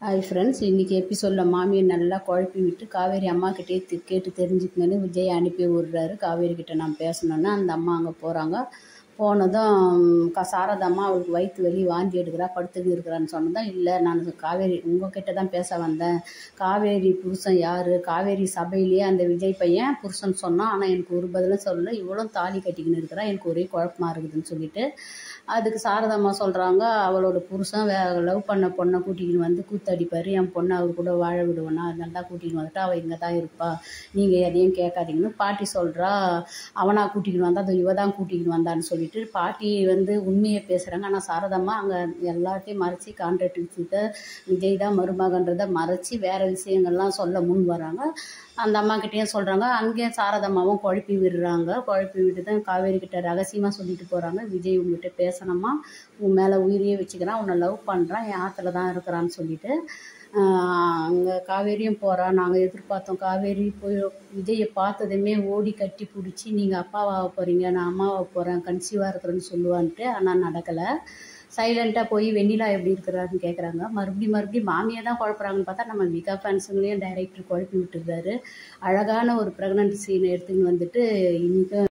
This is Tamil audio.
ஹாய் ஃப்ரெண்ட்ஸ், இன்றைக்கி எபிசோடில் மாமியை நல்லா குழப்பி விட்டு காவேரி அம்மாக்கிட்டே கேட்டு தெரிஞ்சுக்கங்கன்னு விஜய் அனுப்பி விடுறாரு. காவேரிக்கிட்ட நான் பேசணுன்னு அந்த அம்மா அங்கே போகிறாங்க. போனதும் சாரதாம்மா அவளுக்கு வயிற்று வலி வாந்தி எடுக்கிறா, படுத்துக்கு இருக்கிறான்னு சொன்னதான், இல்லை நான் காவேரி உங்ககிட்ட தான் பேச வந்தேன். காவேரி புருஷன் யார்? காவேரி சபையிலேயே அந்த விஜய் பையன் புருஷன் சொன்னான், ஆனால் எனக்கு ஒரு பதிலும் சொல்லலை. இவ்வளோ தாலி கட்டிக்கின்னு இருக்கிறா, எனக்கு ஒரே குழப்பமாக இருக்குதுன்னு சொல்லிட்டு அதுக்கு சாரதாம்மா சொல்கிறாங்க, அவளோட புருஷன் லவ் பண்ண பொண்ணை கூட்டிக்கின்னு வந்து கூத்தடிப்பார், என் பொண்ணை அவர் கூட வாழ விடுவேனா, அதனால தான் கூட்டிகின்னு வந்துட்டு அவள் இங்கே தான் இருப்பா, நீங்கள் எதையும் கேட்காதீங்கன்னு பாட்டி சொல்கிறா. அவனா கூட்டிக்கின்னு வந்தா, அது இவ தான் கூட்டிக்கின்னு வந்தான்னு சொல்லிட்டு பாட்டி உண்மையை பேசுகிறாங்க. ஆனால் சாரதாம்மா அங்கே எல்லாத்தையும் மறைச்சி கான்ட்ராக்ட் விஜய் தான் மருமகன்றதை மறைச்சி வேறு விஷயங்கள்லாம் சொல்ல முன் வராங்க. அந்த அம்மாக்கிட்டேயும் சொல்கிறாங்க. அங்கேயும் சாரதாம்மாவும் குழப்பி விடுறாங்க. குழப்பி விட்டு தான் காவேரி கிட்ட ரகசியமாக சொல்லிட்டு போகிறாங்க, விஜய் உங்ககிட்ட பேசணுமா, உன் மேலே உயிரியே வச்சுக்கிறான், உன்னை லவ் பண்ணுறான், என் ஆற்றுல தான் இருக்கிறான்னு சொல்லிட்டு அங்கே காவேரியும் போகிறா. நாங்கள் எதிர்பார்த்தோம் காவேரி போய் விஜயை பார்த்ததுமே ஓடி கட்டி பிடிச்சி, நீங்கள் அப்பாவாக போகிறீங்க, நான் அம்மாவாக போகிறேன், கன்சீவாக இருக்கிறேன்னு சொல்லுவான்ட்டு. ஆனால் நடக்கலை. சைலண்ட்டாக போய் வெண்ணிலா எப்படி இருக்கிறாருன்னு கேட்குறாங்க. மறுபடியும் மாமியை தான் குழப்புறாங்கன்னு பார்த்தா நம்ம மிகா ஃபேன்ஸுங்களையும் டைரக்டர் குழப்பி விட்டுருக்காரு. அழகான ஒரு ப்ரெக்னன்ட் சீனை எடுத்துன்னு வந்துட்டு இன்றைக்கும்